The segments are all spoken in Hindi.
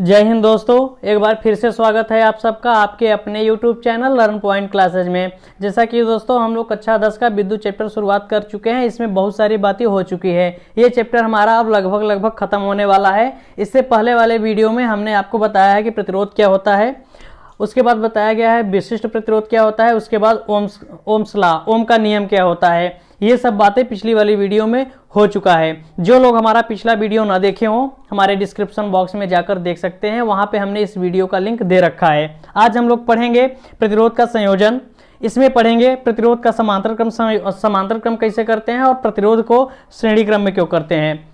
जय हिंद दोस्तों, एक बार फिर से स्वागत है आप सबका आपके अपने YouTube channel learn point classes में। जैसा कि दोस्तों हम लोग कक्षा 10 का विद्युत चैप्टर शुरुआत कर चुके हैं। इसमें बहुत सारी बातें हो चुकी है। ये चैप्टर हमारा अब लगभग खत्म होने वाला है। इससे पहले वाले वीडियो में हमने आपको बताया है कि प्रतिरोध क्या होता है, उसके बाद बताया गया है विशिष्ट प्रतिरोध क्या होता है, उसके बाद ओम्स लॉ, ओम का नियम क्या होता है। ये सब बातें पिछली वाली वीडियो में हो चुका है। जो लोग हमारा पिछला वीडियो ना देखे हों, हमारे डिस्क्रिप्शन बॉक्स में जाकर देख सकते हैं, वहां पे हमने इस वीडियो का लिंक दे रखा है। आज हम लोग पढ़ेंगे प्रतिरोध का संयोजन। इसमें पढ़ेंगे प्रतिरोध का समांतर क्रम कैसे करते हैं और प्रतिरोध को श्रेणी क्रम में क्यों करते हैं,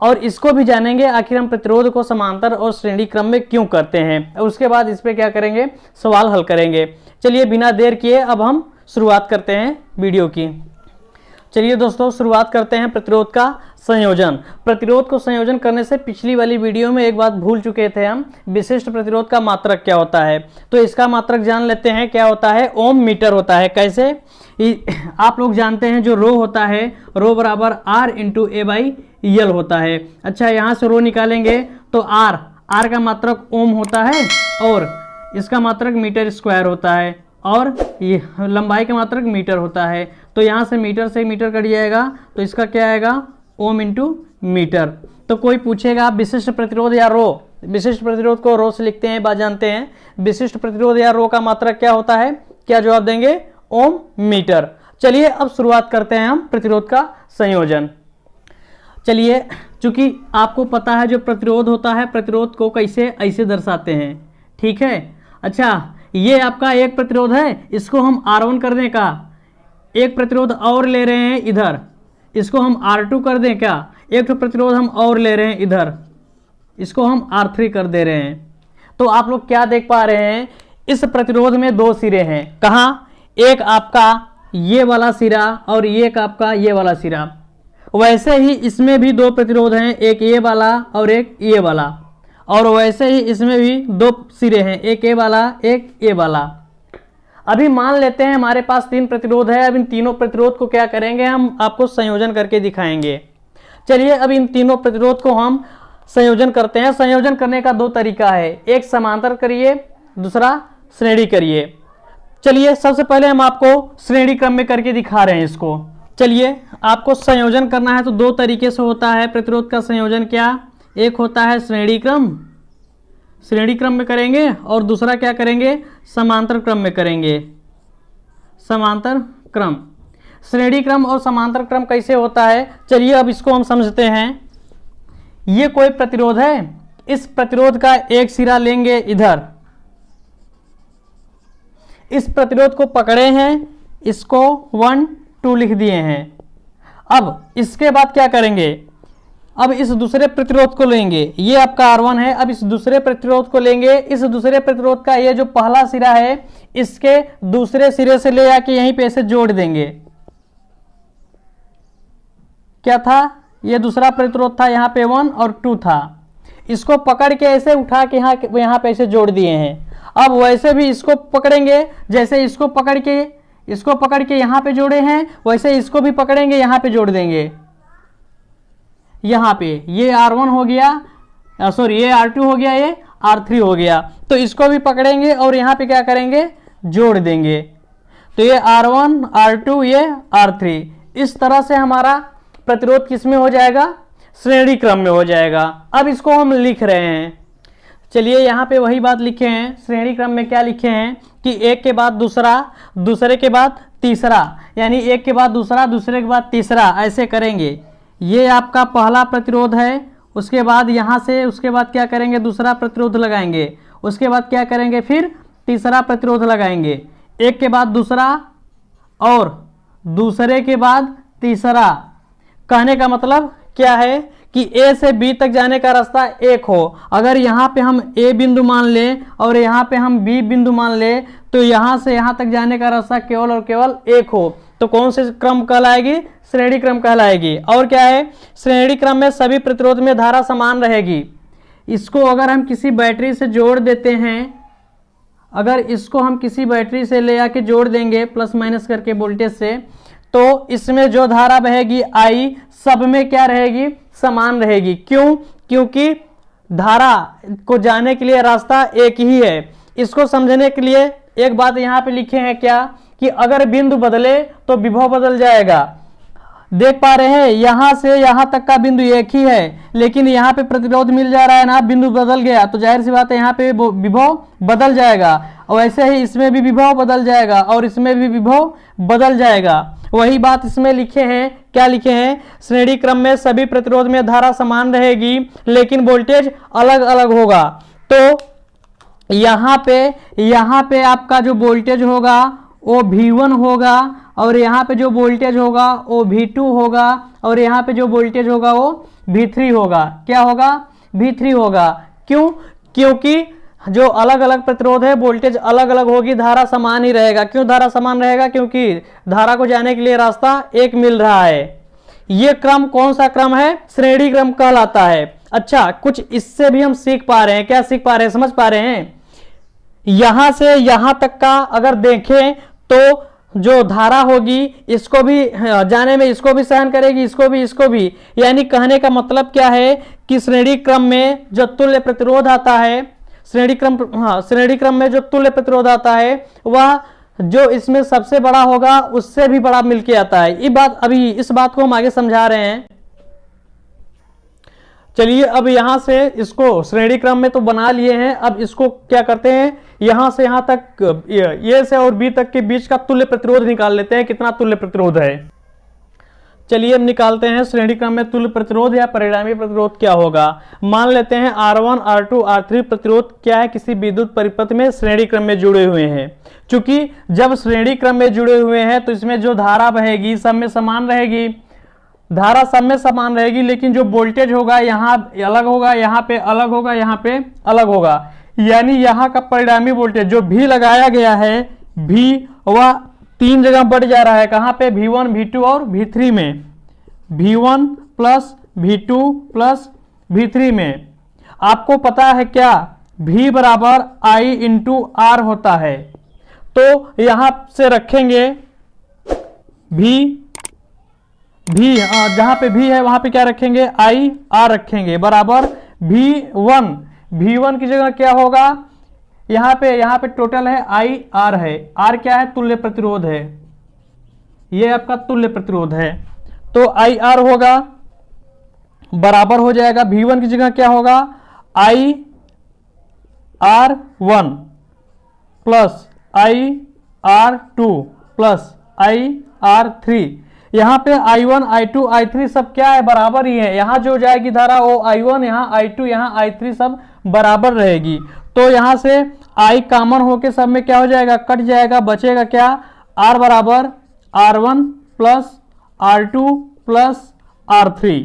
और इसको भी जानेंगे आखिर हम प्रतिरोध को समांतर और श्रेणी क्रम में क्यों करते हैं। और उसके बाद इस पे क्या करेंगे, सवाल हल करेंगे। चलिए बिना देर किए अब हम शुरुआत करते हैं वीडियो की। चलिए दोस्तों शुरुआत करते हैं प्रतिरोध का संयोजन। प्रतिरोध को संयोजन करने से पिछली वाली वीडियो में एक बात भूल चुके थे हम, विशिष्ट प्रतिरोध का मात्रक क्या होता है। तो इसका मात्रक जान लेते हैं, क्या होता है, ओम मीटर होता है। कैसे, आप लोग जानते हैं जो रो होता है, रो बराबर R इंटू A/L होता है। अच्छा, यहाँ से रो निकालेंगे तो R का मात्रक ओम होता है और इसका मात्रक मीटर स्क्वायर होता है और ये लंबाई का मात्रक मीटर होता है। तो यहाँ से मीटर कट जाएगा तो इसका क्या आएगा, ओम इंटू मीटर। तो कोई पूछेगा विशिष्ट प्रतिरोध या रो, विशिष्ट प्रतिरोध को रो से लिखते हैं, बात जानते हैं। विशिष्ट प्रतिरोध या रो का मात्रक क्या होता है, क्या जवाब देंगे, ओम मीटर। चलिए अब शुरुआत करते हैं हम प्रतिरोध का संयोजन। चलिए, चूंकि आपको पता है जो प्रतिरोध होता है, प्रतिरोध को कैसे ऐसे दर्शाते हैं, ठीक है। अच्छा, ये आपका एक प्रतिरोध है, इसको हम R1 कर दें का, एक प्रतिरोध और ले रहे हैं इधर, इसको हम R2 कर दें क्या, एक प्रतिरोध हम और ले रहे हैं इधर, इसको हम R3 कर दे रहे हैं। तो आप लोग क्या देख पा रहे हैं, इस प्रतिरोध में दो सिरे हैं। कहाँ, एक आपका ये वाला सिरा और एक आपका ये वाला सिरा। वैसे ही इसमें भी दो प्रतिरोध हैं, एक ये वाला और एक ये वाला, और वैसे ही इसमें भी दो सिरे हैं, एक ये वाला एक ये वाला। अभी मान लेते हैं हमारे पास तीन प्रतिरोध है। अब इन तीनों प्रतिरोध को क्या करेंगे, हम आपको संयोजन करके दिखाएंगे। चलिए अब इन तीनों प्रतिरोध को हम संयोजन करते हैं। संयोजन करने का दो तरीका है, एक समांतर करिए, दूसरा श्रेणी करिए। चलिए सबसे पहले हम आपको श्रेणी क्रम में करके दिखा रहे हैं इसको। चलिए, आपको संयोजन करना है तो दो तरीके से होता है प्रतिरोध का संयोजन। क्या, एक होता है श्रेणी क्रम में करेंगे, और दूसरा क्या करेंगे, समांतर क्रम में करेंगे, समांतर क्रम। श्रेणी क्रम और समांतर क्रम कैसे होता है, चलिए अब इसको हम समझते हैं। ये कोई प्रतिरोध है, इस प्रतिरोध का एक सिरा लेंगे इधर, इस प्रतिरोध को पकड़े हैं, इसको 1 2 लिख दिए हैं। अब इसके बाद क्या करेंगे, अब इस दूसरे प्रतिरोध को लेंगे, ये आपका R1 है। अब इस दूसरे प्रतिरोध को लेंगे, इस दूसरे प्रतिरोध का ये जो पहला सिरा है, इसके दूसरे सिरे से ले आके यहीं पे ऐसे जोड़ देंगे। क्या था, ये दूसरा प्रतिरोध था, यहाँ पे 1 और 2 था। इसको पकड़ के ऐसे उठा के यहाँ पे ऐसे जोड़ दिए हैं। अब वैसे भी इसको पकड़ेंगे, जैसे इसको पकड़ के यहाँ पे जोड़े हैं, वैसे इसको भी पकड़ेंगे, यहाँ पे जोड़ देंगे। यहाँ पे ये R1 हो गया, सॉरी ये R2 हो गया, ये R3 हो गया। तो इसको भी पकड़ेंगे और यहाँ पे क्या करेंगे, जोड़ देंगे। तो ये R1 R2 ये R3। इस तरह से हमारा प्रतिरोध किस में हो जाएगा, श्रेणी क्रम में हो जाएगा। अब इसको हम लिख रहे हैं। चलिए यहाँ पे वही बात लिखे हैं, श्रेणी क्रम में क्या लिखे हैं कि एक के बाद दूसरा, दूसरे के बाद तीसरा, यानी एक के बाद दूसरा, दूसरे के बाद तीसरा, ऐसे करेंगे। ये आपका पहला प्रतिरोध है, उसके बाद यहाँ से उसके बाद क्या करेंगे, दूसरा प्रतिरोध लगाएंगे, उसके बाद क्या करेंगे, फिर तीसरा प्रतिरोध लगाएंगे, एक के बाद दूसरा और दूसरे के बाद तीसरा। कहने का मतलब क्या है कि A से B तक जाने का रास्ता एक हो। अगर यहाँ पे हम A बिंदु मान ले और यहाँ पे हम B बिंदु मान ले, तो यहाँ से यहाँ तक जाने का रास्ता केवल और केवल एक हो, तो कौन से क्रम कहलाएगी, श्रेणी क्रम कहलाएगी। और क्या है, श्रेणी क्रम में सभी प्रतिरोध में धारा समान रहेगी। इसको अगर हम किसी बैटरी से जोड़ देते हैं, अगर इसको हम किसी बैटरी से ले आके जोड़ देंगे प्लस माइनस करके वोल्टेज से, तो इसमें जो धारा बहेगी I सब में क्या रहेगी, समान रहेगी। क्यों, क्योंकि धारा को जाने के लिए रास्ता एक ही है। इसको समझने के लिए एक बात यहां पे लिखे हैं क्या, कि अगर बिंदु बदले तो विभव बदल जाएगा। देख पा रहे हैं यहां से यहां तक का बिंदु एक ही है, लेकिन यहां पे प्रतिरोध मिल जा रहा है ना, बिंदु बदल गया तो जाहिर सी बात है यहां पे विभव बदल जाएगा। और वैसे ही इसमें भी विभव बदल जाएगा और इसमें भी विभव बदल जाएगा। वही बात इसमें लिखे हैं, क्या लिखे हैं, श्रेणी क्रम में सभी प्रतिरोध में धारा समान रहेगी लेकिन वोल्टेज अलग अलग होगा। तो यहां पे आपका जो वोल्टेज होगा वो V1 होगा, और यहाँ पे जो वोल्टेज होगा वो V2 होगा, और यहाँ पे जो वोल्टेज होगा वो V3 होगा। क्या होगा, V3 होगा। क्यों, क्योंकि जो अलग अलग प्रतिरोध है वोल्टेज अलग अलग होगी, धारा समान ही रहेगा। क्यों धारा समान रहेगा, क्योंकि धारा को जाने के लिए रास्ता एक मिल रहा है। ये क्रम कौन सा क्रम है, श्रेणी क्रम कहलाता है। अच्छा, कुछ इससे भी हम सीख पा रहे हैं। क्या सीख पा रहे हैं, समझ पा रहे हैं। यहां से यहां तक का अगर देखें तो जो धारा होगी इसको भी जाने में इसको भी सहन करेगी, इसको भी। यानी कहने का मतलब क्या है कि श्रेणी क्रम में जो तुल्य प्रतिरोध आता है, श्रेणी क्रम में जो तुल्य प्रतिरोध आता है वह जो इसमें सबसे बड़ा होगा उससे भी बड़ा मिलके आता है। इस बात को हम आगे समझा रहे हैं। चलिए अब यहां से इसको श्रेणी क्रम में तो बना लिए हैं, अब इसको क्या करते हैं, यहां से यहां तक ए से और बी तक के बीच का तुल्य प्रतिरोध निकाल लेते हैं, कितना तुल्य प्रतिरोध है। चलिए हम निकालते हैं श्रेणी क्रम में तुल्य प्रतिरोध या परिणामी प्रतिरोध क्या होगा। मान लेते हैं R1, R2, R3 प्रतिरोध क्या है, किसी विद्युत परिपथ में श्रेणी क्रम में जुड़े हुए हैं। चूंकि जब श्रेणी क्रम में जुड़े हुए हैं तो इसमें जो धारा बहेगी सब में समान रहेगी, धारा सब में समान रहेगी, लेकिन जो वोल्टेज होगा यहाँ अलग होगा, यहाँ पे अलग होगा, यहाँ पे अलग होगा। यानी यहाँ का परिणामी वोल्टेज जो भी लगाया गया है, भी वह तीन जगह बढ़ जा रहा है। कहाँ पे, V1, V2 और V3 में। V1 plus V2 plus V3 में। आपको पता है क्या, V बराबर I इंटू R होता है। तो यहां से रखेंगे V जहां पे V है वहां पे क्या रखेंगे, I R रखेंगे, बराबर V1 की जगह क्या होगा, यहाँ पे टोटल है I R है। R क्या है, तुल्य प्रतिरोध है, ये आपका तुल्य प्रतिरोध है। तो I R होगा, बराबर हो जाएगा V1 की जगह क्या होगा, I R1 plus I R2 plus I R3। यहाँ पे I1, I2, I3 सब क्या है, बराबर ही है। यहाँ जो जाएगी धारा वो I1, यहाँ I2, यहाँ I3 सब बराबर रहेगी। तो यहाँ से I कॉमन होके सब में क्या हो जाएगा, कट जाएगा, बचेगा क्या, R बराबर R1 plus R2 plus R3।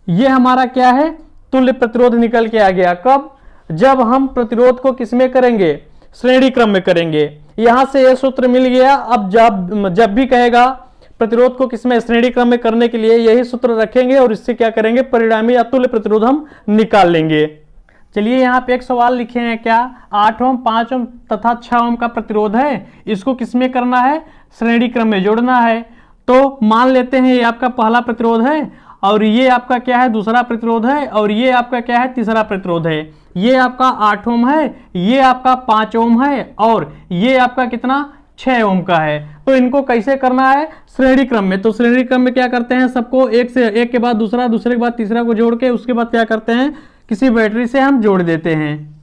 ये हमारा क्या है, तुल्य प्रतिरोध निकल के आ गया। कब, जब हम प्रतिरोध को किसमें करेंगे, श्रेणी क्रम में करेंगे। यहां से ये सूत्र मिल गया। अब जब भी कहेगा प्रतिरोध को किसमें, श्रेणी क्रम में करने के लिए यही सूत्र रखेंगे और इससे क्या करेंगे, परिणामी या तुल्य प्रतिरोध हम निकाल लेंगे। चलिए यहाँ पे एक सवाल लिखे हैं क्या, 8 ओम, 5 ओम तथा 6 ओम का प्रतिरोध है, इसको किसमें करना है, श्रेणी क्रम में जोड़ना है। तो मान लेते हैं ये आपका पहला प्रतिरोध है और ये आपका क्या है, दूसरा प्रतिरोध है, और ये आपका क्या है, तीसरा प्रतिरोध है। ये आपका 8 ओम है, ये आपका 5 ओम है, और ये आपका कितना, 6 ओम का है। तो इनको कैसे करना है, श्रेणी क्रम में। तो श्रेणी क्रम में क्या करते हैं, सबको एक के बाद दूसरा, दूसरे के बाद तीसरा को जोड़ के उसके बाद क्या करते हैं, किसी बैटरी से हम जोड़ देते हैं।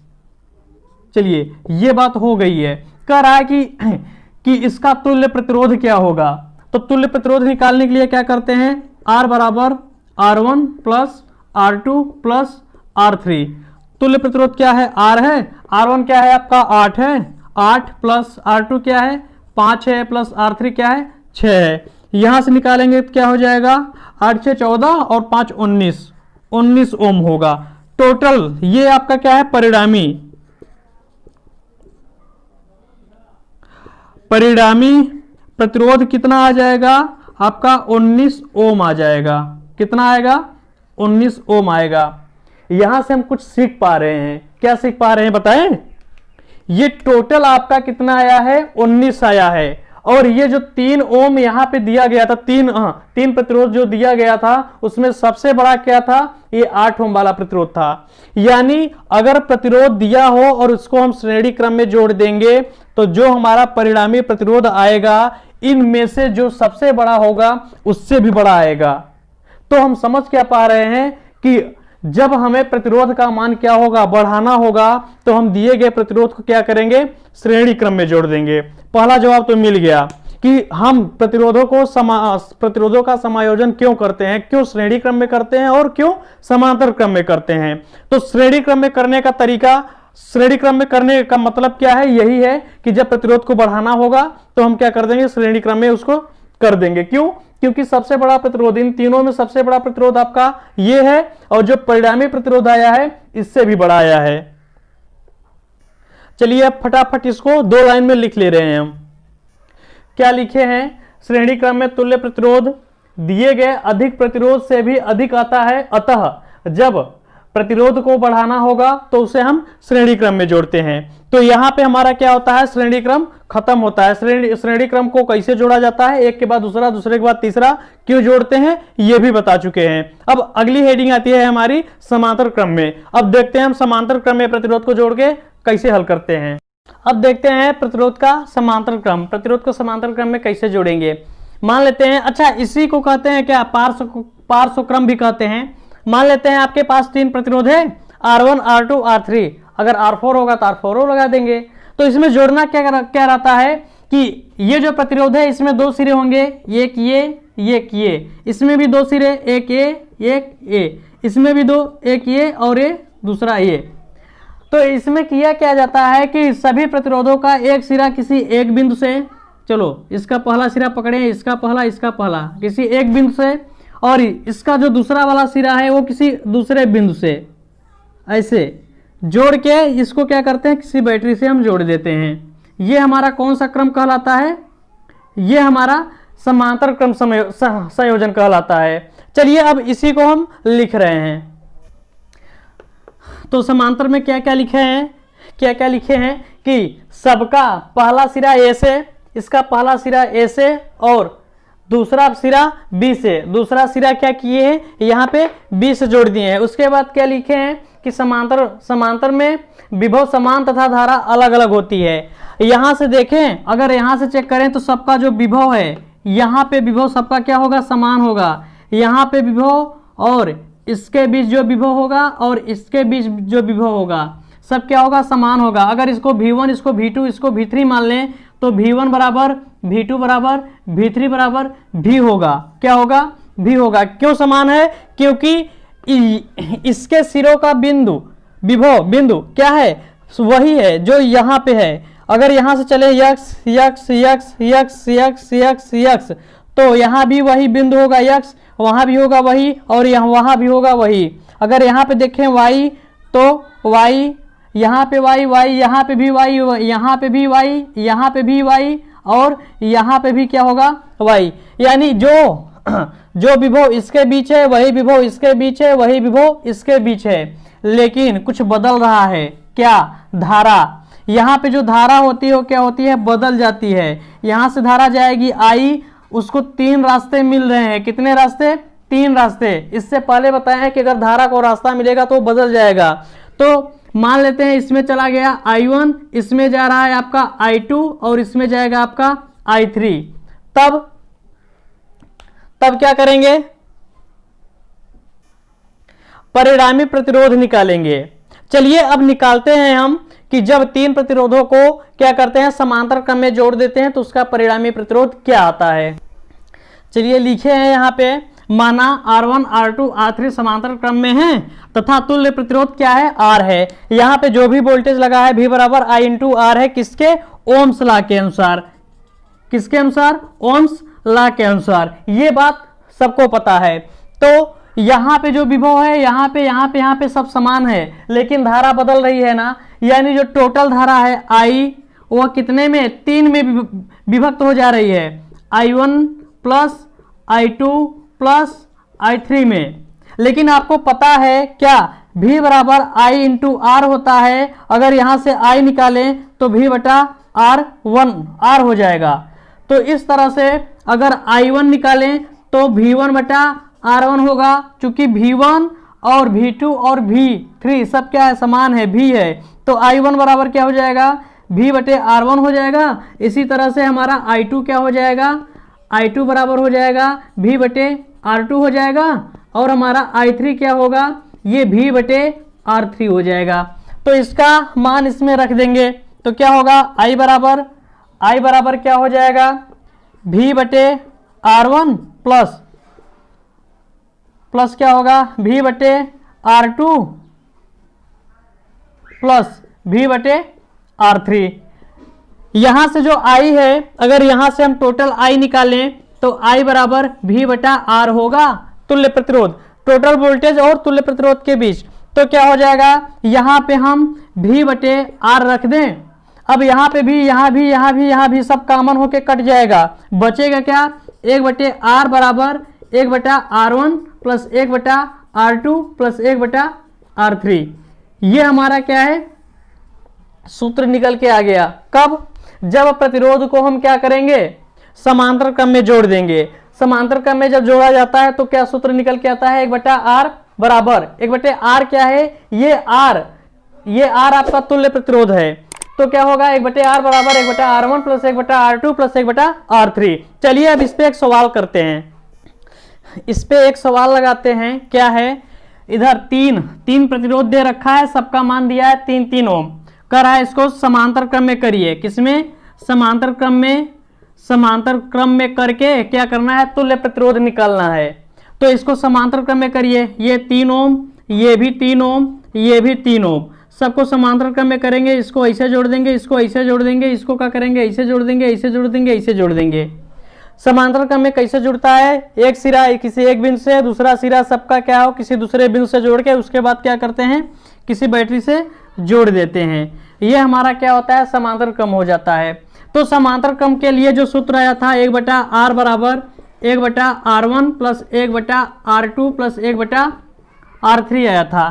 चलिए ये बात हो गई है। कह रहा है कि इसका तुल्य प्रतिरोध क्या होगा। तो तुल्य प्रतिरोध निकालने के लिए क्या करते हैं, R बराबर R1 plus R2 plus R3। तुल्य प्रतिरोध क्या है, R है, R1 क्या है आपका 8 है, 8 प्लस R2 क्या है 5 है, प्लस R3 क्या है 6 है। यहां से निकालेंगे तो क्या हो जाएगा, 8 6 14 और 5 19 ओम होगा टोटल। ये आपका क्या है, परिणामी प्रतिरोध कितना आ जाएगा आपका, 19 ओम आ जाएगा। कितना आएगा, 19 ओम आएगा। यहां से हम कुछ सीख पा रहे हैं। क्या सीख पा रहे हैं बताएं, ये टोटल आपका कितना आया है, 19 आया है, और ये जो 3 ओम यहाँ पे दिया गया था, तीन प्रतिरोध जो दिया गया था, उसमें सबसे बड़ा क्या था, ये 8 ओम वाला प्रतिरोध था। यानी अगर प्रतिरोध दिया हो और उसको हम श्रेणी क्रम में जोड़ देंगे तो जो हमारा परिणामी प्रतिरोध आएगा इनमें से जो सबसे बड़ा होगा उससे भी बड़ा आएगा। तो हम समझ क्या पा रहे हैं कि जब हमें प्रतिरोध का मान क्या होगा, बढ़ाना होगा, तो हम दिए गए प्रतिरोध को क्या करेंगे, श्रेणी क्रम में जोड़ देंगे। पहला जवाब तो मिल गया कि हम प्रतिरोधों का समायोजन क्यों करते हैं, क्यों श्रेणी क्रम में करते हैं और क्यों समांतर क्रम में करते हैं। तो श्रेणी क्रम में करने का तरीका, श्रेणी क्रम में करने का मतलब क्या है, यही है कि जब प्रतिरोध को बढ़ाना होगा तो हम क्या कर देंगे, श्रेणी क्रम में उसको कर देंगे। क्यों? क्योंकि सबसे बड़ा प्रतिरोध, इन तीनों में सबसे बड़ा प्रतिरोध आपका ये है और जो परिणामी प्रतिरोध आया है इससे भी बड़ा आया है। चलिए अब फटाफट इसको 2 लाइन में लिख ले रहे हैं हम। क्या लिखे हैं, श्रेणी क्रम में तुल्य प्रतिरोध दिए गए अधिक प्रतिरोध से भी अधिक आता है, अतः जब प्रतिरोध को बढ़ाना होगा तो उसे हम श्रेणी क्रम में जोड़ते हैं। तो यहां पे हमारा क्या होता है, श्रेणी क्रम खत्म होता है। श्रेणी क्रम को कैसे जोड़ा जाता है, एक के बाद दूसरा, दूसरे के बाद तीसरा, क्यों जोड़ते हैं ये भी बता चुके हैं। अब अगली हेडिंग आती है हमारी समांतर क्रम में। अब देखते हैं हम समांतर क्रम में प्रतिरोध को जोड़ के कैसे हल करते हैं। अब देखते हैं प्रतिरोध का समांतर क्रम, प्रतिरोध को समांतर क्रम में कैसे जोड़ेंगे। मान लेते हैं, अच्छा इसी को कहते हैं क्या, पार्श्व क्रम भी कहते हैं। मान लेते हैं आपके पास 3 प्रतिरोध है, R1, R2, R3। अगर R4 होगा तो R4 लगा देंगे। तो इसमें जोड़ना क्या रहता है कि ये जो प्रतिरोध है इसमें 2 सिरे होंगे, एक ये, इसमें भी 2 सिरे, एक ये, इसमें भी 2, एक ये और ये दूसरा ये। तो इसमें किया क्या जाता है कि सभी प्रतिरोधों का एक सिरा किसी एक बिंदु से, चलो इसका पहला सिरा पकड़े, इसका पहला किसी एक बिंदु से, और इसका जो दूसरा वाला सिरा है वो किसी दूसरे बिंदु से, ऐसे जोड़ के इसको क्या करते हैं, किसी बैटरी से हम जोड़ देते हैं। ये हमारा कौन सा क्रम कहलाता है, ये हमारा समांतर क्रम संयोजन कहलाता है। चलिए अब इसी को हम लिख रहे हैं। तो समांतर में क्या क्या लिखे हैं कि सबका पहला सिरा ए से, इसका पहला सिरा ए से और दूसरा सिरा बी से, दूसरा सिरा क्या किए हैं, यहाँ पे बी से जोड़ दिए हैं। उसके बाद क्या लिखे हैं कि समांतर में विभव समान तथा धारा अलग अलग होती है। यहाँ से देखें, अगर यहाँ से चेक करें तो सबका जो विभव है, यहाँ पे विभव सबका क्या होगा, समान होगा। यहाँ पे विभव और इसके बीच जो विभव होगा और इसके बीच जो विभव होगा सब क्या होगा, समान होगा। अगर इसको V1, इसको V2, इसको V3 मान लें तो V1 बराबर V2 बराबर V3 बराबर V होगा। क्या होगा, V होगा। क्यों समान है, क्योंकि इसके सिरों का विभव बिंदु क्या है, वही है जो यहाँ पे है। अगर यहाँ से चले x x x x x x x, तो यहाँ भी वही बिंदु होगा यक्स, वहाँ भी होगा वही और वहाँ भी होगा वही। अगर यहाँ पे देखें y, तो y, यहाँ पे y, यहाँ पे भी y, यहाँ पे भी y, यहाँ पे भी y और यहाँ पे भी क्या होगा, y। यानी जो विभव इसके बीच है वही विभव इसके बीच है, वही विभव इसके बीच है। लेकिन कुछ बदल रहा है, क्या, धारा। यहाँ पे जो धारा होती है वो क्या होती है, बदल जाती है। यहाँ से धारा जाएगी I, उसको 3 रास्ते मिल रहे हैं। कितने रास्ते, 3 रास्ते। इससे पहले बताया है कि अगर धारा को रास्ता मिलेगा तो बदल जाएगा। तो मान लेते हैं इसमें चला गया I1, इसमें जा रहा है आपका I2 और इसमें जाएगा आपका I3। तब क्या करेंगे, परिणामी प्रतिरोध निकालेंगे। चलिए अब निकालते हैं हम कि जब 3 प्रतिरोधों को क्या करते हैं, समांतर क्रम में जोड़ देते हैं तो उसका परिणामी प्रतिरोध क्या आता है। चलिए लिखे हैं यहाँ पे, माना R1, R2, R3 समांतर क्रम में हैं तथा तुल्य प्रतिरोध क्या है, R है। यहाँ पे जो भी वोल्टेज लगा है V बराबर I इंटू R है, किसके, ओम्स लॉ के अनुसार। किसके अनुसार, ओम्स लॉ के अनुसार। ये बात सबको पता है। तो यहाँ पे जो विभव है, यहाँ पे सब समान है, लेकिन धारा बदल रही है ना। यानी जो टोटल धारा है I, वह कितने में, 3 में विभक्त हो जा रही है। I1 plus I2 plus I3 में। लेकिन आपको पता है क्या, V बराबर I इंटू R होता है। अगर यहाँ से I निकालें तो V बटा R1 R हो जाएगा। तो इस तरह से अगर I1 निकालें तो V1 बटा R1 होगा, चूंकि V1 और V2 और V3 सब क्या है, समान है, V है, तो I1 बराबर क्या हो जाएगा, V बटे R1 हो जाएगा। इसी तरह से हमारा I2 क्या हो जाएगा, I2 बराबर हो जाएगा V बटे R2 हो जाएगा, और हमारा I3 क्या होगा, ये V बटे R3 हो जाएगा। तो इसका मान इसमें रख देंगे तो क्या होगा, I बराबर क्या हो जाएगा, V बटे R1 प्लस क्या होगा, V बटे R2 प्लस V बटे R3। यहां से जो I है, अगर यहां से हम टोटल I निकालें तो I बराबर V बटा R होगा, तुल्य प्रतिरोध, टोटल वोल्टेज और तुल्य प्रतिरोध के बीच। तो क्या हो जाएगा, यहां पे हम V बटे R रख दें, अब यहाँ पे भी, यहाँ भी सब कॉमन होके कट जाएगा, बचेगा क्या, 1 बटे R बराबर 1 बटा R1 प्लस 1 बटा R2 प्लस 1 बटा R3। ये हमारा क्या है, सूत्र निकल के आ गया। कब, जब प्रतिरोध को हम क्या करेंगे, समांतर क्रम में जोड़ देंगे। समांतर क्रम में जब जोड़ा जाता है तो क्या सूत्र निकल के आता है, 1 बटा R बराबर 1 बटे R क्या है, ये R आपका तुल्य प्रतिरोध है, तो क्या होगा, 1 बटे R बराबर 1 बटा R1 प्लस 1 बटा R2 प्लस 1 बटा R3। चलिए अब इस पे एक सवाल करते हैं, इस पे एक सवाल लगाते हैं। क्या है, इधर तीन प्रतिरोध दे रखा है, सबका मान दिया है 3 ओम, कर रहा है इसको समांतर क्रम में करिए। किसमें, समांतर क्रम में करके क्या करना है, तुल्य प्रतिरोध निकालना है। तो इसको समांतर क्रम में करिए, ये 3 ओम, ये भी 3 ओम, ये भी 3 ओम, सबको समांतर क्रम में करेंगे। इसको ऐसे जोड़ देंगे, इसको ऐसे जोड़ देंगे, इसको क्या करेंगे, ऐसे जोड़ देंगे, ऐसे जोड़ देंगे, ऐसे जोड़ देंगे। समांतर क्रम में कैसे जुड़ता है, एक सिरा किसी एक बिंदु से, दूसरा सिरा सबका क्या हो, किसी दूसरे बिंदु से जोड़ के उसके बाद क्या करते हैं, किसी बैटरी से जोड़ देते हैं। ये हमारा क्या होता है, समांतर क्रम हो जाता है। तो समांतर क्रम के लिए जो सूत्र आया था, 1 बटा R बराबर 1 बटा R1 प्लस 1 बटा R2 प्लस 1 बटा R3 आया था।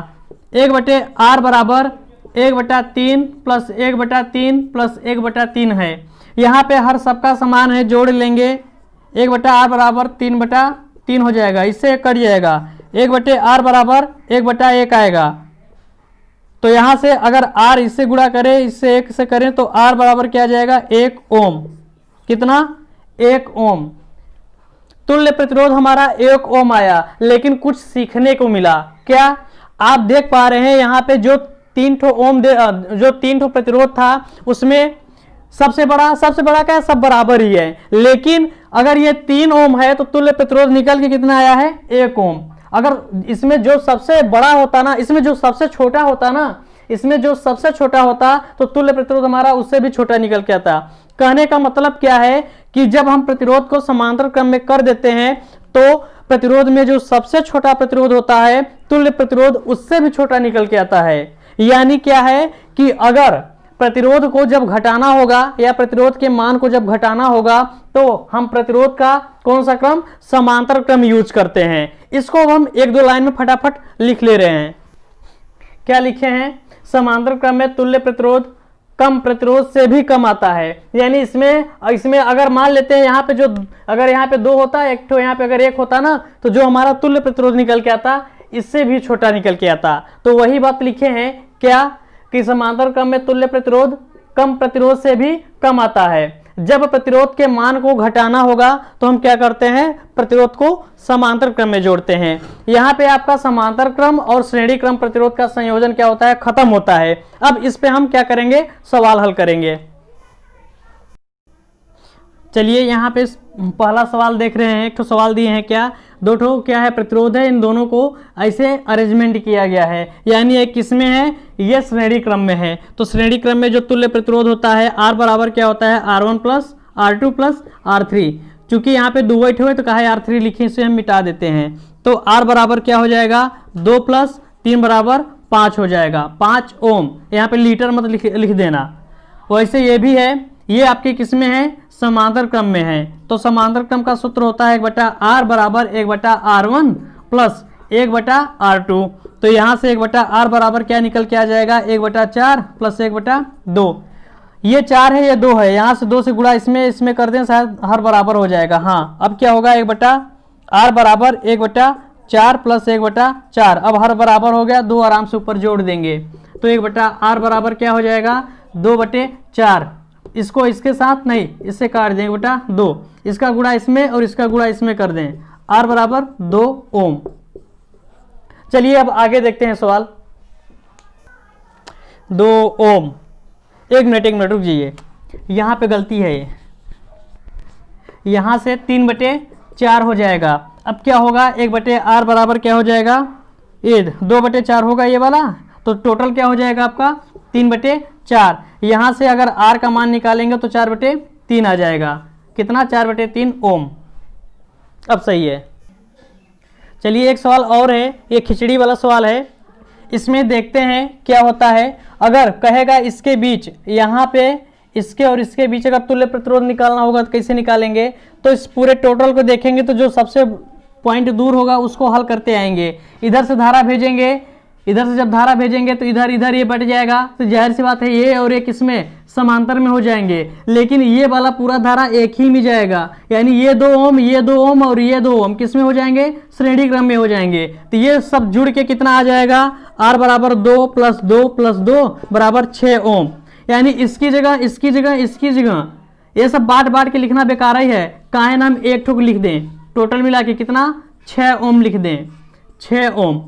1 बटे R बराबर 1 बटा 3 प्लस 1 बटा 3 प्लस 1 बटा 3 है। यहाँ पे हर सबका समान है, जोड़ लेंगे। 1 बटा R बराबर 3 बटा 3 हो जाएगा, इससे कट जाएगा। 1 बटे R बराबर 1 बटा 1 आएगा, तो यहाँ से अगर R इससे गुणा करें, इससे 1 से करें तो R बराबर क्या आ जाएगा, 1 ओम। कितना, 1 ओम। तुल्य प्रतिरोध हमारा 1 ओम आया, लेकिन कुछ सीखने को मिला। क्या, आप देख पा रहे हैं यहाँ पे जो 3 ठो प्रतिरोध था उसमें सबसे बड़ा क्या है, सब बराबर ही है। लेकिन अगर ये 3 ओम है तो तुल्य प्रतिरोध निकल के कितना आया है, 1 ओम। अगर इसमें जो सबसे बड़ा होता ना, इसमें जो सबसे छोटा होता तो तुल्य प्रतिरोध हमारा उससे भी छोटा निकल के आता। कहने का मतलब क्या है कि जब हम प्रतिरोध को समांतर क्रम में कर देते हैं तो प्रतिरोध में जो सबसे छोटा प्रतिरोध होता है, तुल्य प्रतिरोध उससे भी छोटा निकल के आता है। यानी क्या है कि अगर प्रतिरोध को जब घटाना होगा या प्रतिरोध के मान को जब घटाना होगा तो हम प्रतिरोध का कौन सा क्रम, समांतर क्रम यूज करते हैं। इसको हम 1-2 लाइन में फटाफट लिख ले रहे हैं। क्या लिखे हैं, समांतर क्रम में तुल्य प्रतिरोध कम प्रतिरोध से भी कम आता है। यानी इसमें अगर मान लेते हैं यहाँ पे जो, अगर यहाँ पे 2 होता, एक तो यहाँ पे अगर 1 होता ना, तो जो हमारा तुल्य प्रतिरोध निकल के आता इससे भी छोटा निकल के आता। तो वही बात लिखे हैं, क्या कि समांतर क्रम में तुल्य प्रतिरोध कम प्रतिरोध से भी कम आता है। जब प्रतिरोध के मान को घटाना होगा तो हम क्या करते हैं, प्रतिरोध को समांतर क्रम में जोड़ते हैं। यहाँ पे आपका समांतर क्रम और श्रेणी क्रम प्रतिरोध का संयोजन क्या होता है, खत्म होता है। अब इस पे हम क्या करेंगे, सवाल हल करेंगे। चलिए यहाँ पे पहला सवाल देख रहे हैं, एक तो सवाल दिए हैं, क्या 2 ठो क्या है प्रतिरोध है, इन दोनों को ऐसे अरेंजमेंट किया गया है। यानी एक किसमें है, ये श्रेणी क्रम में है। तो श्रेणी क्रम में जो तुल्य प्रतिरोध होता है, R बराबर क्या होता है, R1 plus R2 plus R3। चूंकि यहाँ पे 2 बैठे हुए तो कहा है R3 लिखे, इसे हम मिटा देते हैं। तो R बराबर क्या हो जाएगा, 2 प्लस 3 बराबर 5 हो जाएगा, 5 ओम। यहाँ पे लीटर मत लिख देना। वैसे ये भी है, ये आपके किसमें है, समांतर क्रम में है। तो समांतर क्रम का सूत्र होता है 1 बटा R बराबर 1 बटा R1 प्लस 1 बटा R2। तो यहाँ से 1 बटा R बराबर क्या निकल के आ जाएगा, 1 बटा 4 प्लस 1 बटा 2। ये 4 है, ये 2 है, यहाँ से 2 से गुणा इसमें इसमें कर दें, शायद हर बराबर हो जाएगा। हाँ, अब क्या होगा, 1/r बराबर 1/4 प्लस 1/4। अब हर बराबर हो गया, 2 आराम से ऊपर जोड़ देंगे तो 1/r बराबर क्या हो जाएगा, 2/4। इसको इसके साथ नहीं, इससे काट दें, 1/2। इसका गुणा इसमें और इसका गुणा इसमें कर दें, r बराबर 2 ओम। चलिए अब आगे देखते हैं सवाल। 2 ओम। एक मिनट रुक जाइए, यहाँ पे गलती है, यहाँ से 3/4 हो जाएगा। अब क्या होगा, 1/r बराबर क्या हो जाएगा, ये 2/4 होगा ये वाला, तो टोटल क्या हो जाएगा आपका 3/4। यहाँ से अगर r का मान निकालेंगे तो 4/3 आ जाएगा। कितना, 4/3 ओम। अब सही है। चलिए एक सवाल और है, ये खिचड़ी वाला सवाल है, इसमें देखते हैं क्या होता है। अगर कहेगा इसके बीच, यहाँ पे इसके और इसके बीच अगर तुल्य प्रतिरोध निकालना होगा तो कैसे निकालेंगे, तो इस पूरे टोटल को देखेंगे तो जो सबसे पॉइंट दूर होगा उसको हल करते आएंगे। इधर से धारा भेजेंगे, इधर से जब धारा भेजेंगे तो इधर इधर ये बट जाएगा, तो जाहिर सी बात है ये और ये किसमें समांतर में हो जाएंगे, लेकिन ये वाला पूरा धारा एक ही में जाएगा, यानी ये 2 ओम, ये 2 ओम और ये 2 ओम किस में हो जाएंगे, श्रेणी क्रम में हो जाएंगे। तो ये सब जुड़ के कितना आ जाएगा, r बराबर 2 + 2 + 2 बराबर 6 ओम। यानी इसकी जगह इसकी जगह इसकी जगह ये सब बांट के लिखना बेकार ही है, काहे ना हम एक ठोक लिख दें, टोटल मिला के कितना 6 ओम लिख दें, 6 ओम।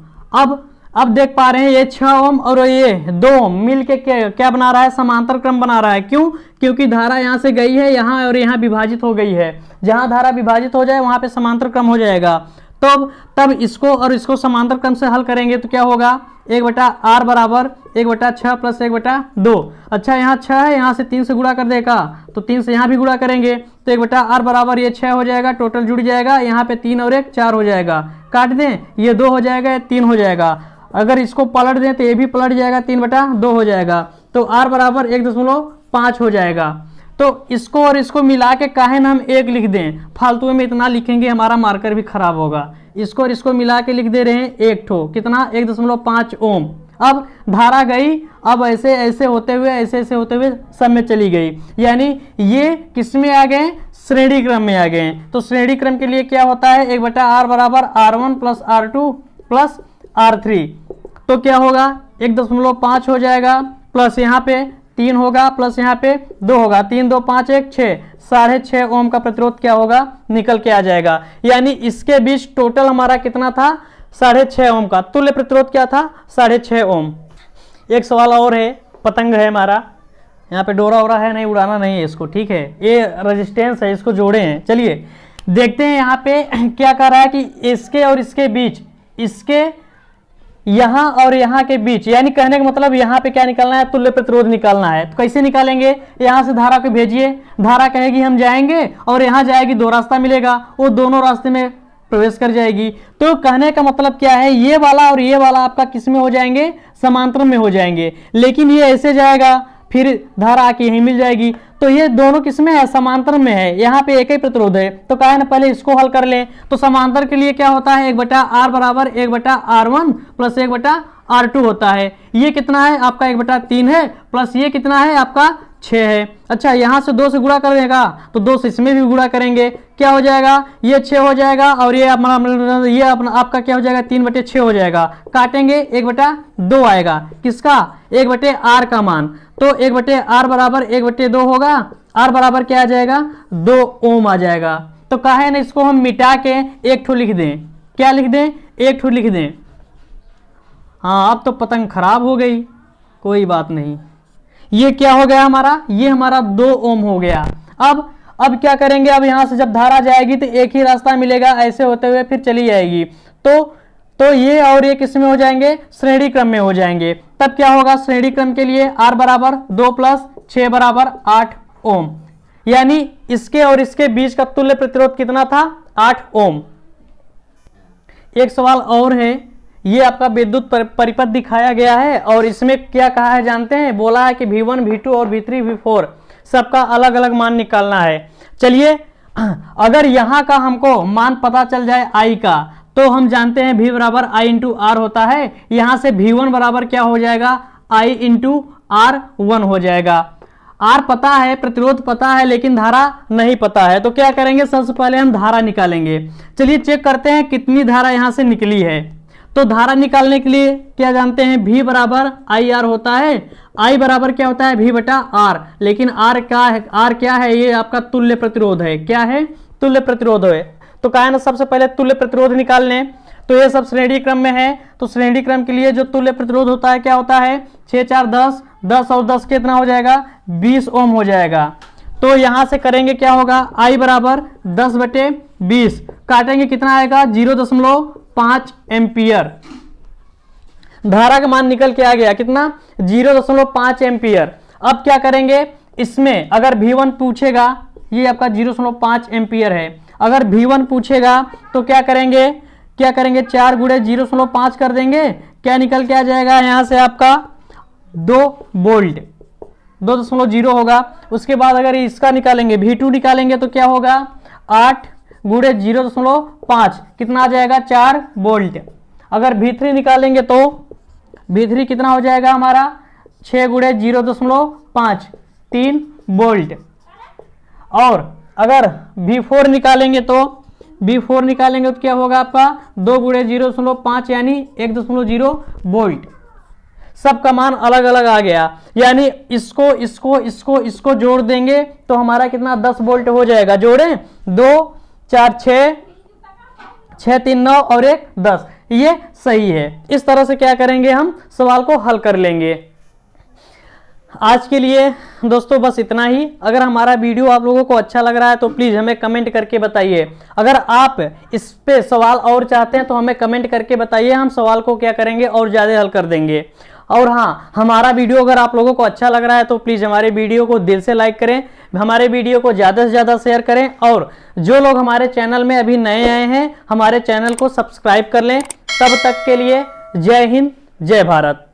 अब देख पा रहे हैं ये 6 ओम और ये 2 ओम मिल के क्या बना रहा है, समांतर क्रम बना रहा है। क्यों, क्योंकि धारा यहाँ से गई है यहाँ और यहाँ विभाजित हो गई है, जहाँ धारा विभाजित हो जाए वहाँ पे समांतर क्रम हो जाएगा। तो तब इसको और इसको समांतर क्रम से हल करेंगे तो क्या होगा, 1/r बराबर 1/6 + 1/2। अच्छा यहाँ 6 है, यहाँ से 3 से गुणा कर देगा तो 3 से यहाँ भी गुणा करेंगे तो 1/r बराबर ये 6 हो जाएगा, टोटल जुड़ जाएगा, यहाँ पे 3 और 1 4 हो जाएगा, काट दें, ये 2 हो जाएगा, ये 3 हो जाएगा। अगर इसको पलट दें तो ये भी पलट जाएगा, 3/2 हो जाएगा, तो r बराबर 1.5 हो जाएगा। तो इसको और इसको मिला के काहे ना हम 1 लिख दें, फालतू में इतना लिखेंगे हमारा मार्कर भी खराब होगा। इसको और इसको मिला के लिख दे रहे हैं 1 ठो, कितना 1.5 ओम। अब धारा गई, अब ऐसे ऐसे होते हुए सब में चली गई, यानी ये किस में आ गए, श्रेणी क्रम में आ गए। तो श्रेणी क्रम के लिए क्या होता है, 1/r बराबर r1 + r2 + r3। तो क्या होगा, 1.5 हो जाएगा, प्लस यहाँ पे 3 होगा, प्लस यहाँ पे 2 होगा, 3 2 5 1 6, 6.5 ओम का प्रतिरोध क्या होगा, निकल के आ जाएगा। यानी इसके बीच टोटल हमारा कितना था, 6.5 ओम का। तुल्य प्रतिरोध क्या था, 6.5 ओम। एक सवाल और है, पतंग है हमारा, यहाँ पे डोरा वोरा है नहीं, उड़ाना नहीं है इसको, ठीक है, ये रेजिस्टेंस है, इसको जोड़े हैं। चलिए देखते हैं यहाँ पे क्या कर रहा है कि इसके और इसके बीच, इसके यहाँ और यहाँ के बीच, यानी कहने का मतलब यहाँ पे क्या निकालना है, तुल्य प्रतिरोध निकालना है। तो कैसे निकालेंगे, यहाँ से धारा को भेजिए, धारा कहेगी हम जाएंगे और यहाँ जाएगी, 2 रास्ता मिलेगा, वो दोनों रास्ते में प्रवेश कर जाएगी। तो कहने का मतलब क्या है, ये वाला और ये वाला आपका किस में हो जाएंगे, समांतर में हो जाएंगे, लेकिन ये ऐसे जाएगा फिर धारा आके यहीं मिल जाएगी। तो ये दोनों किस में है, समांतर में है, यहाँ पे एक ही प्रतिरोध है। तो कहे ना पहले इसको हल कर लें। तो समांतर के लिए क्या होता है, 1/r बराबर 1/r1 + 1/r2 होता है। ये कितना है आपका, 1/3 है, प्लस ये कितना है आपका 6 है। अच्छा यहाँ से 2 से गुणा कर देगा तो 2 से इसमें भी गुणा करेंगे, क्या हो जाएगा, ये 6 हो जाएगा और ये अपना ये अपना आपका क्या हो जाएगा, 3/6 हो जाएगा। काटेंगे 1/2 आएगा, किसका, 1/r का मान। तो 1/r बराबर 1/2 होगा, r बराबर क्या आ जाएगा, 2 ओम आ जाएगा। तो कहे ना इसको हम मिटा के 1 ठो लिख दें, क्या लिख दें, 1 ठो लिख दें। हाँ अब तो पतंग खराब हो गई, कोई बात नहीं। ये क्या हो गया हमारा, ये हमारा 2 ओम हो गया। अब क्या करेंगे, अब यहां से जब धारा जाएगी तो एक ही रास्ता मिलेगा, ऐसे होते हुए फिर चली जाएगी। तो ये और ये किस में हो जाएंगे, श्रेणी क्रम में हो जाएंगे। तब क्या होगा, श्रेणी क्रम के लिए r बराबर 2 + 6 बराबर 8 ओम, यानी इसके और इसके बीच का तुल्य प्रतिरोध कितना था, 8 ओम। एक सवाल और है, ये आपका विद्युत परिपथ दिखाया गया है और इसमें क्या कहा है जानते हैं, बोला है कि V1 V2 और V3 V4 सबका अलग अलग मान निकालना है। चलिए अगर यहाँ का हमको मान पता चल जाए I का, तो हम जानते हैं V बराबर I × R होता है। यहाँ से V1 बराबर क्या हो जाएगा, I × R1 हो जाएगा। आर पता है, प्रतिरोध पता है, लेकिन धारा नहीं पता है। तो क्या करेंगे, सबसे पहले हम धारा निकालेंगे। चलिए चेक करते हैं कितनी धारा यहां से निकली है। तो धारा निकालने के लिए क्या जानते हैं, V बराबर आई आर होता है। I बराबर क्या होता है, V बटा आर। लेकिन R क्या है, ये आपका तुल्य प्रतिरोध है। क्या है, तुल्य प्रतिरोध है। तो क्या है ना, सबसे पहले तुल्य प्रतिरोध निकाल लें। तो ये सब श्रेणी क्रम में है, तो श्रेणी क्रम के लिए जो तुल्य प्रतिरोध होता है क्या होता है, 6 4 10, 10 और 10 कितना हो जाएगा, 20 ओम हो जाएगा। तो यहां से करेंगे क्या होगा, I बराबर 10/20, काटेंगे कितना आएगा, 0.5 एम्पियर। धारा का मान निकल के आ गया कितना, 0.5 एम्पियर। अब क्या करेंगे, इसमें अगर V1 पूछेगा, ये आपका 0.5 एम्पियर है। अगर V1 पूछेगा तो क्या करेंगे, 4 गुणे 0.5 कर देंगे, क्या निकल के आ जाएगा, यहां से आपका 2 वोल्ट, 2.0 होगा। उसके बाद अगर इसका निकालेंगे, V2 निकालेंगे तो क्या होगा, 8 गुणे 0.5 कितना आ जाएगा, 4 वोल्ट। अगर V3 निकालेंगे तो V3 कितना हो जाएगा हमारा, 6 गुणे 0.5 3 वोल्ट। और अगर V4 निकालेंगे तो क्या होगा आपका, 2 गुणे 0.5 यानी 1.0 वोल्ट। सबका मान अलग अलग आ गया, यानी इसको जोड़ देंगे तो हमारा कितना, 10 वोल्ट हो जाएगा। जोड़ें, 2 4 6 3 9 और 1 10, ये सही है। इस तरह से क्या करेंगे, हम सवाल को हल कर लेंगे। आज के लिए दोस्तों बस इतना ही। अगर हमारा वीडियो आप लोगों को अच्छा लग रहा है तो प्लीज़ हमें कमेंट करके बताइए। अगर आप इस पे सवाल और चाहते हैं तो हमें कमेंट करके बताइए, हम सवाल को क्या करेंगे और ज़्यादा हल कर देंगे। और हाँ, हमारा वीडियो अगर आप लोगों को अच्छा लग रहा है तो प्लीज़ हमारे वीडियो को दिल से लाइक करें, हमारे वीडियो को ज़्यादा से ज़्यादा शेयर करें। और जो लोग हमारे चैनल में अभी नए आए हैं, हमारे चैनल को सब्सक्राइब कर लें। तब तक के लिए जय हिंद, जय भारत।